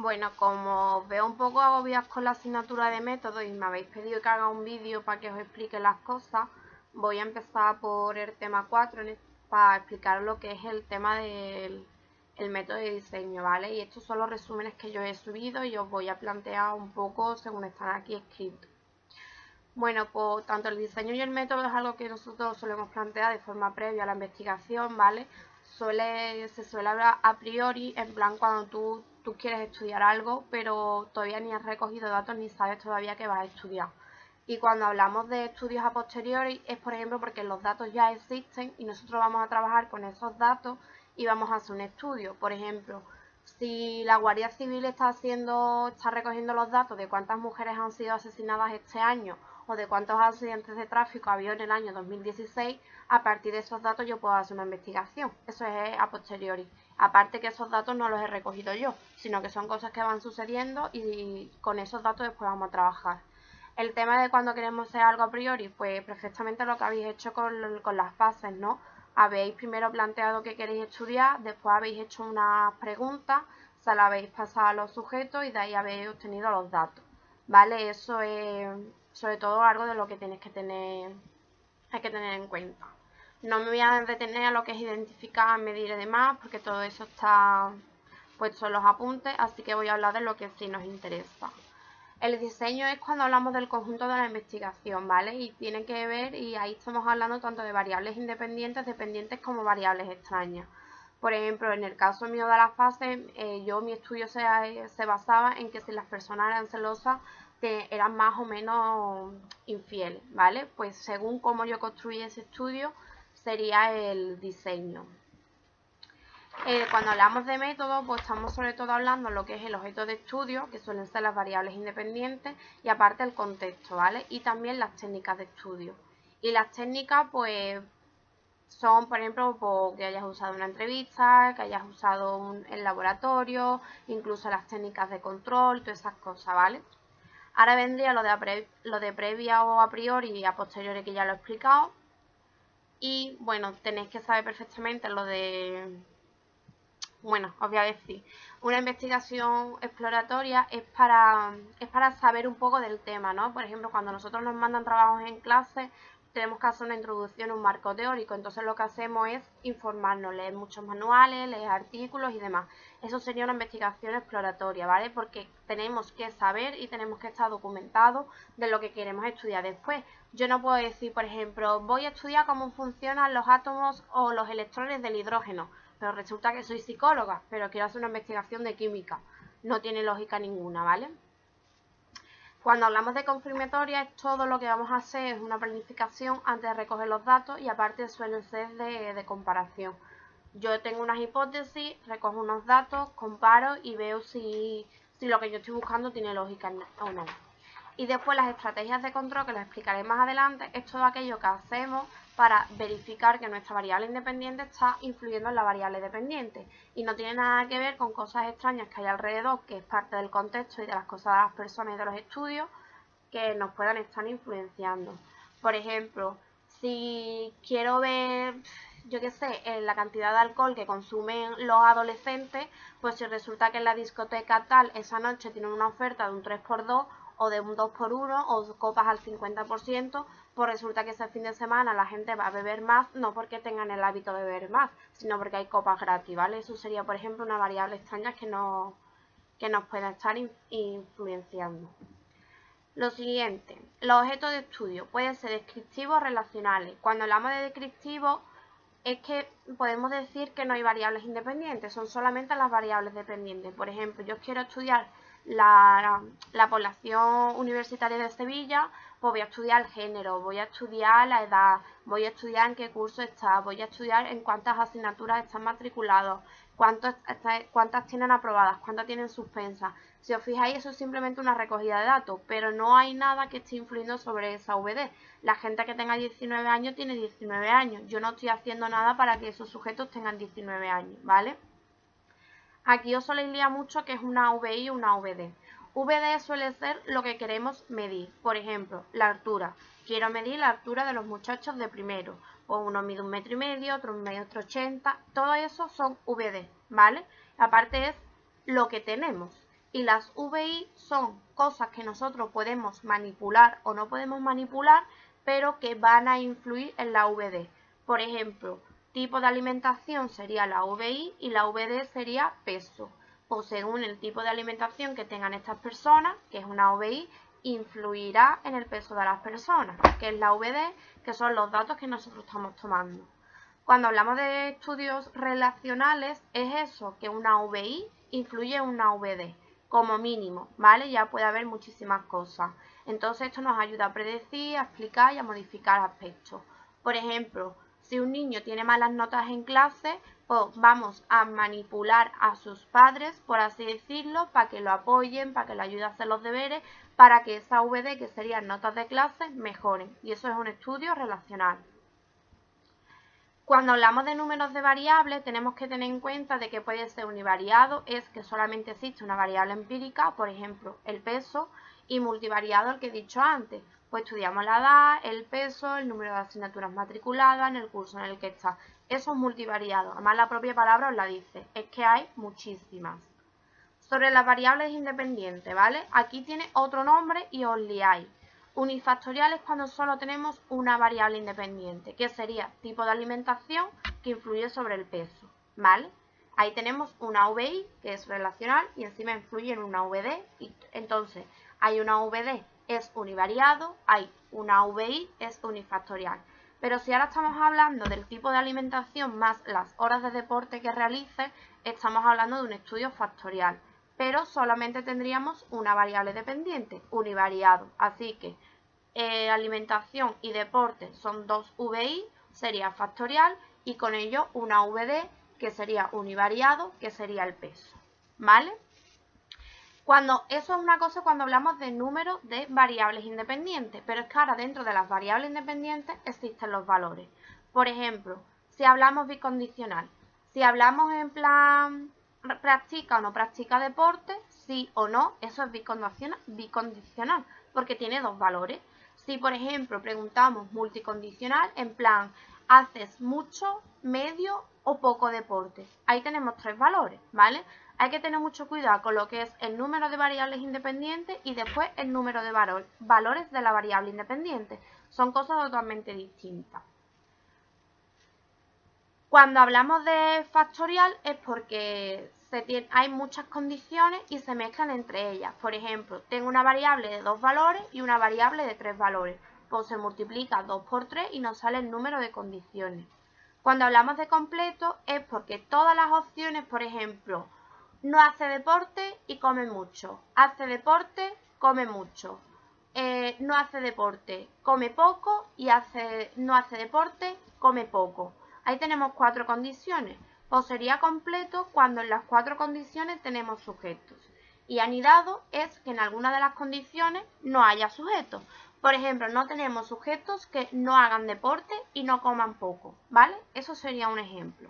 Bueno, como os veo un poco agobiados con la asignatura de método y me habéis pedido que haga un vídeo para que os explique las cosas, voy a empezar por el tema 4 para explicar lo que es el tema del método de diseño, ¿vale? Y estos son los resúmenes que yo he subido y os voy a plantear un poco según están aquí escritos. Bueno, pues tanto el diseño y el método es algo que nosotros solemos plantear de forma previa a la investigación, ¿vale? Se suele hablar a priori, en plan cuando tú quieres estudiar algo, pero todavía ni has recogido datos ni sabes todavía qué vas a estudiar. Y cuando hablamos de estudios a posteriori es, por ejemplo, porque los datos ya existen y nosotros vamos a trabajar con esos datos y vamos a hacer un estudio. Por ejemplo, si la Guardia Civil está recogiendo los datos de cuántas mujeres han sido asesinadas este año o de cuántos accidentes de tráfico había en el año 2016, a partir de esos datos yo puedo hacer una investigación. Eso es a posteriori. Aparte que esos datos no los he recogido yo, sino que son cosas que van sucediendo y con esos datos después vamos a trabajar. El tema de cuando queremos hacer algo a priori, pues perfectamente lo que habéis hecho con las fases, ¿no? Habéis primero planteado qué queréis estudiar, después habéis hecho unas preguntas, se las habéis pasado a los sujetos y de ahí habéis obtenido los datos, ¿vale? Eso es sobre todo algo de lo que hay que tener en cuenta. No me voy a detener a lo que es identificar, medir y demás, porque todo eso está puesto en los apuntes, así que voy a hablar de lo que sí nos interesa. El diseño es cuando hablamos del conjunto de la investigación, ¿vale? Y tiene que ver, y ahí estamos hablando tanto de variables independientes, dependientes, como variables extrañas. Por ejemplo, en el caso mío de la fase, mi estudio se basaba en que si las personas eran celosas, eran más o menos infieles, ¿vale? Pues según cómo yo construí ese estudio, sería el diseño. Cuando hablamos de método, pues estamos sobre todo hablando de lo que es el objeto de estudio, que suelen ser las variables independientes, y aparte el contexto, ¿vale? Y también las técnicas de estudio. Y las técnicas, pues, son, por ejemplo, pues, que hayas usado una entrevista, que hayas usado el laboratorio, incluso las técnicas de control, todas esas cosas, ¿vale? Ahora vendría lo de previa o a priori y a posteriori, que ya lo he explicado. Y, bueno, tenéis que saber perfectamente lo de... Bueno, os voy a decir, una investigación exploratoria es para saber un poco del tema, ¿no? Por ejemplo, cuando nosotros nos mandan trabajos en clase, tenemos que hacer una introducción, un marco teórico, entonces lo que hacemos es informarnos, leer muchos manuales, leer artículos y demás. Eso sería una investigación exploratoria, ¿vale? Porque tenemos que saber y tenemos que estar documentados de lo que queremos estudiar después. Yo no puedo decir, por ejemplo, voy a estudiar cómo funcionan los átomos o los electrones del hidrógeno, pero resulta que soy psicóloga, pero quiero hacer una investigación de química. No tiene lógica ninguna, ¿vale? Cuando hablamos de confirmatoria, todo lo que vamos a hacer es una planificación antes de recoger los datos y aparte suelen ser de comparación. Yo tengo unas hipótesis, recojo unos datos, comparo y veo si lo que yo estoy buscando tiene lógica o no. Y después las estrategias de control, que las explicaré más adelante, es todo aquello que hacemos para verificar que nuestra variable independiente está influyendo en la variable dependiente. Y no tiene nada que ver con cosas extrañas que hay alrededor, que es parte del contexto y de las cosas de las personas y de los estudios, que nos puedan estar influenciando. Por ejemplo, si quiero ver, yo qué sé, la cantidad de alcohol que consumen los adolescentes, pues si resulta que en la discoteca tal esa noche tienen una oferta de un 3x2 o de un 2x1 o copas al 50%, pues resulta que ese fin de semana la gente va a beber más, no porque tengan el hábito de beber más, sino porque hay copas gratis, ¿vale? Eso sería, por ejemplo, una variable extraña que nos pueda estar influenciando. Lo siguiente, los objetos de estudio pueden ser descriptivos o relacionales. Cuando hablamos de descriptivos es que podemos decir que no hay variables independientes, son solamente las variables dependientes. Por ejemplo, yo quiero estudiar la población universitaria de Sevilla, pues voy a estudiar el género, voy a estudiar la edad, voy a estudiar en qué curso está, voy a estudiar en cuántas asignaturas están matriculados, cuántas tienen aprobadas, cuántas tienen suspensas. Si os fijáis, eso es simplemente una recogida de datos, pero no hay nada que esté influyendo sobre esa VD. La gente que tenga 19 años tiene 19 años. Yo no estoy haciendo nada para que esos sujetos tengan 19 años, ¿vale? Aquí os soléis liar mucho que es una VI o una VD. VD suele ser lo que queremos medir. Por ejemplo, la altura. Quiero medir la altura de los muchachos de primero. O uno mide 1,5 m, otro mide 1,80 m. Todo eso son VD, ¿vale? Aparte es lo que tenemos. y las VI son cosas que nosotros podemos manipular o no podemos manipular, pero que van a influir en la VD. Por ejemplo, tipo de alimentación sería la VI y la VD sería peso. Pues según el tipo de alimentación que tengan estas personas, que es una VI, influirá en el peso de las personas, que es la VD, que son los datos que nosotros estamos tomando. Cuando hablamos de estudios relacionales, es eso, que una VI influye en una VD, como mínimo, ¿vale? Ya puede haber muchísimas cosas. Entonces esto nos ayuda a predecir, a explicar y a modificar aspectos. Por ejemplo, si un niño tiene malas notas en clase, pues vamos a manipular a sus padres, por así decirlo, para que lo apoyen, para que le ayuden a hacer los deberes, para que esa VD, que serían notas de clase, mejoren. Y eso es un estudio relacional. Cuando hablamos de números de variables, tenemos que tener en cuenta de que puede ser univariado, es que solamente existe una variable empírica, por ejemplo, el peso, y multivariado, el que he dicho antes. Pues estudiamos la edad, el peso, el número de asignaturas matriculadas en el curso en el que está. Eso es multivariado. Además, la propia palabra os la dice, es que hay muchísimas. Sobre las variables independientes, ¿vale? Aquí tiene otro nombre y os liáis. Unifactorial es cuando solo tenemos una variable independiente, que sería tipo de alimentación que influye sobre el peso, ¿vale? Ahí tenemos una VI, que es relacional, y encima influye en una VD. Y entonces, hay una VD, es univariado, hay una VI, es unifactorial. Pero si ahora estamos hablando del tipo de alimentación más las horas de deporte que realice, estamos hablando de un estudio factorial. Pero solamente tendríamos una variable dependiente, univariado. Así que alimentación y deporte son dos VI, sería factorial, y con ello una VD, que sería univariado, que sería el peso. ¿Vale? Eso es una cosa cuando hablamos de número de variables independientes, pero es que ahora dentro de las variables independientes existen los valores. Por ejemplo, si hablamos bicondicional, si hablamos en plan practica o no practica deporte, sí o no, eso es bicondicional, porque tiene dos valores. Si, por ejemplo, preguntamos multicondicional, en plan, ¿haces mucho, medio o poco deporte? Ahí tenemos tres valores, ¿vale? Hay que tener mucho cuidado con lo que es el número de variables independientes y después el número de valores de la variable independiente. Son cosas totalmente distintas. Cuando hablamos de factorial es porque hay muchas condiciones y se mezclan entre ellas. Por ejemplo, tengo una variable de 2 valores y una variable de 3 valores. Pues se multiplica 2 por 3 y nos sale el número de condiciones. Cuando hablamos de completo es porque todas las opciones, por ejemplo, no hace deporte y come mucho. Hace deporte, come mucho. No hace deporte, come poco y no hace deporte, come poco. Ahí tenemos 4 condiciones. Pues sería completo cuando en las 4 condiciones tenemos sujetos. Y anidado es que en alguna de las condiciones no haya sujetos. Por ejemplo, no tenemos sujetos que no hagan deporte y no coman poco, ¿vale? Eso sería un ejemplo.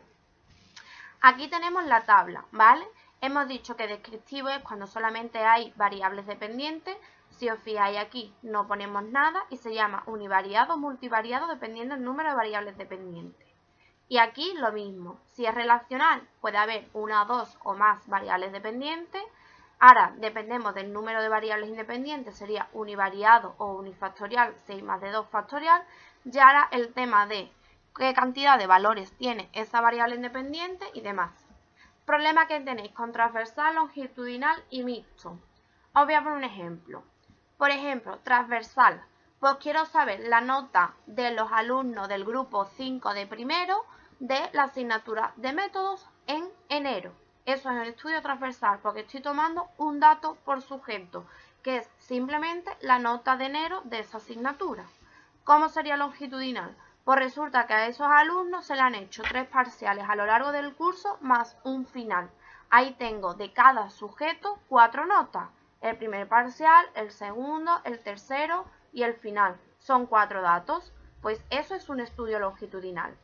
Aquí tenemos la tabla, ¿vale? Hemos dicho que descriptivo es cuando solamente hay variables dependientes. Si os fijáis aquí, no ponemos nada y se llama univariado o multivariado dependiendo del número de variables dependientes. Y aquí lo mismo, si es relacional puede haber una, dos o más variables dependientes. Ahora dependemos del número de variables independientes, sería univariado o unifactorial, 6 más de 2 factorial. Y ahora el tema de qué cantidad de valores tiene esa variable independiente y demás. Problema que tenéis con transversal, longitudinal y mixto. Os voy a poner un ejemplo. Por ejemplo, transversal. Pues quiero saber la nota de los alumnos del grupo 5 de primero de la asignatura de métodos en enero. Eso es un estudio transversal porque estoy tomando un dato por sujeto, que es simplemente la nota de enero de esa asignatura. ¿Cómo sería longitudinal? Pues resulta que a esos alumnos se le han hecho 3 parciales a lo largo del curso más un final. Ahí tengo de cada sujeto 4 notas. El primer parcial, el segundo, el tercero y el final. Son 4 datos. Pues eso es un estudio longitudinal.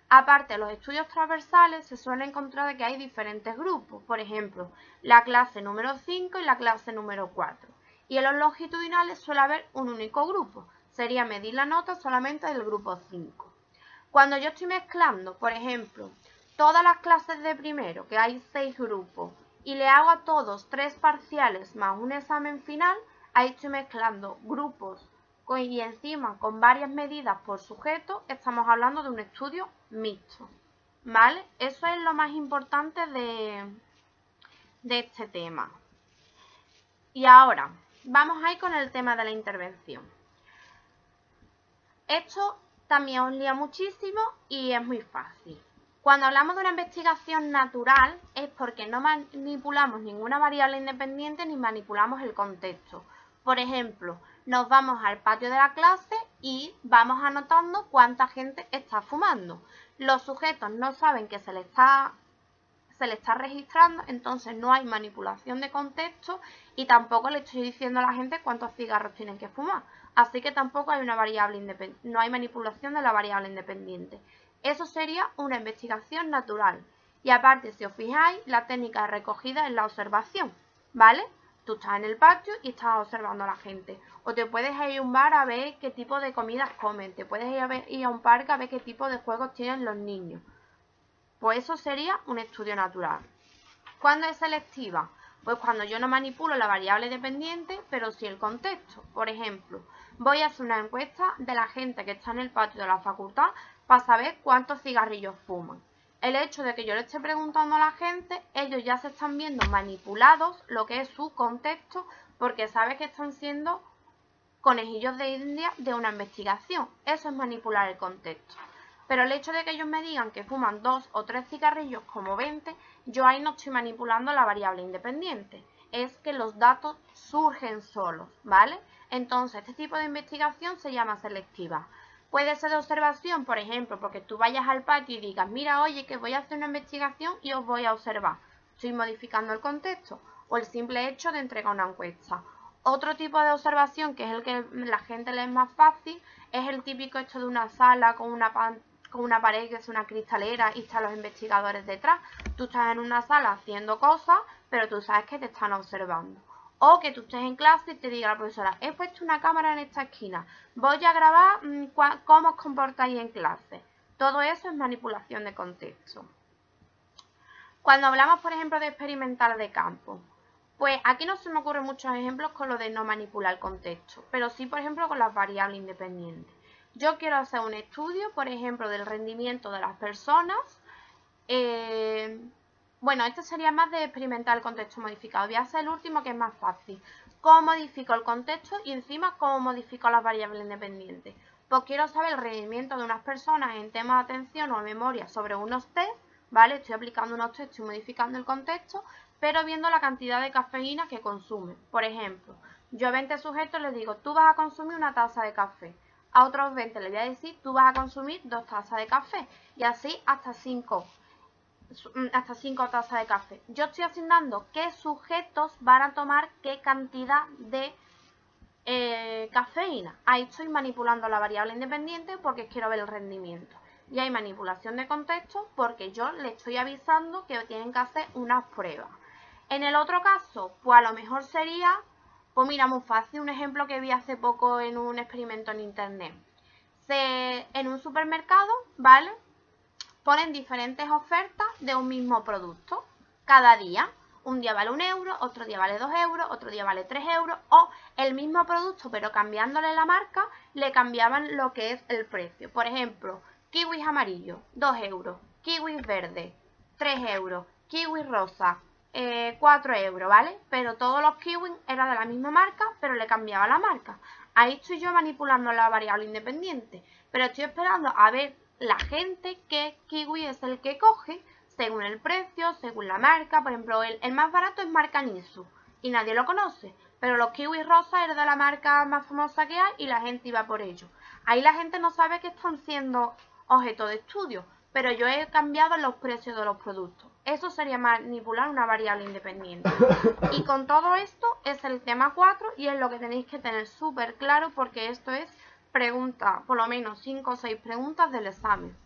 Aparte, los estudios transversales se suele encontrar de que hay diferentes grupos. Por ejemplo, la clase número 5 y la clase número 4. Y en los longitudinales suele haber un único grupo. Sería medir la nota solamente del grupo 5. Cuando yo estoy mezclando, por ejemplo, todas las clases de primero, que hay 6 grupos, y le hago a todos 3 parciales más un examen final, ahí estoy mezclando grupos y encima con varias medidas por sujeto, estamos hablando de un estudio mixto, ¿vale? Eso es lo más importante de este tema. Y ahora, vamos a ir con el tema de la intervención. Esto también os lía muchísimo y es muy fácil. Cuando hablamos de una investigación natural es porque no manipulamos ninguna variable independiente ni manipulamos el contexto. Por ejemplo, nos vamos al patio de la clase y vamos anotando cuánta gente está fumando. Los sujetos no saben que se le está registrando, entonces no hay manipulación de contexto y tampoco le estoy diciendo a la gente cuántos cigarros tienen que fumar. Así que tampoco hay una variable independiente, no hay manipulación de la variable independiente. Eso sería una investigación natural. Y aparte, si os fijáis, la técnica de recogida es la observación, ¿vale? Tú estás en el patio y estás observando a la gente. O te puedes ir a un bar a ver qué tipo de comidas comen. Te puedes ir a un parque a ver qué tipo de juegos tienen los niños. Pues eso sería un estudio natural. ¿Cuándo es selectiva? Pues cuando yo no manipulo la variable dependiente, pero sí el contexto. Por ejemplo, voy a hacer una encuesta de la gente que está en el patio de la facultad para saber cuántos cigarrillos fuman. El hecho de que yo le esté preguntando a la gente, ellos ya se están viendo manipulados lo que es su contexto, porque saben que están siendo conejillos de India de una investigación. Eso es manipular el contexto. Pero el hecho de que ellos me digan que fuman 2 o 3 cigarrillos como 20, yo ahí no estoy manipulando la variable independiente. Es que los datos surgen solos, ¿vale? Entonces, este tipo de investigación se llama selectiva. Puede ser de observación, por ejemplo, porque tú vayas al patio y digas, mira, oye, que voy a hacer una investigación y os voy a observar. Estoy modificando el contexto. O el simple hecho de entregar una encuesta. Otro tipo de observación, que es el que la gente le es más fácil, es el típico hecho de una sala con una pared que es una cristalera y están los investigadores detrás. Tú estás en una sala haciendo cosas, pero tú sabes que te están observando. O que tú estés en clase y te diga la profesora, he puesto una cámara en esta esquina, voy a grabar cómo os comportáis en clase. Todo eso es manipulación de contexto. Cuando hablamos, por ejemplo, de experimental de campo, pues aquí no se me ocurren muchos ejemplos con lo de no manipular el contexto, pero sí, por ejemplo, con las variables independientes. Yo quiero hacer un estudio, por ejemplo, del rendimiento de las personas. Bueno, este sería más de experimentar el contexto modificado. Voy a hacer el último, que es más fácil. ¿Cómo modifico el contexto y encima cómo modifico las variables independientes? Pues quiero saber el rendimiento de unas personas en temas de atención o memoria sobre unos test, ¿vale? Estoy aplicando unos test, estoy modificando el contexto, pero viendo la cantidad de cafeína que consumen. Por ejemplo, yo a 20 sujetos les digo, tú vas a consumir una taza de café. A otros 20 les voy a decir, tú vas a consumir 2 tazas de café. Y así hasta 5 tazas de café. Yo estoy asignando qué sujetos van a tomar qué cantidad de cafeína. Ahí estoy manipulando la variable independiente porque quiero ver el rendimiento. Y hay manipulación de contexto porque yo le estoy avisando que tienen que hacer unas pruebas. En el otro caso, pues a lo mejor sería, pues mira, muy fácil, un ejemplo que vi hace poco en un experimento en internet. En un supermercado, ¿vale? Ponen diferentes ofertas de un mismo producto cada día. Un día vale 1 euro, otro día vale 2 euros, otro día vale 3 euros, o el mismo producto, pero cambiándole la marca, le cambiaban lo que es el precio. Por ejemplo, kiwis amarillo, 2 euros, kiwis verde, 3 euros, kiwis rosa, 4 euros, ¿vale? Pero todos los kiwis eran de la misma marca, pero le cambiaba la marca. Ahí estoy yo manipulando la variable independiente, pero estoy esperando a ver la gente qué kiwi es el que coge según el precio, según la marca. Por ejemplo, el más barato es marca Nisu y nadie lo conoce, pero los kiwis rosas eran de la marca más famosa que hay y la gente iba por ello. Ahí la gente no sabe que están siendo objeto de estudio, pero yo he cambiado los precios de los productos. Eso sería manipular una variable independiente. Y con todo esto es el tema 4 y es lo que tenéis que tener súper claro porque esto es pregunta, por lo menos 5 o 6 preguntas del examen.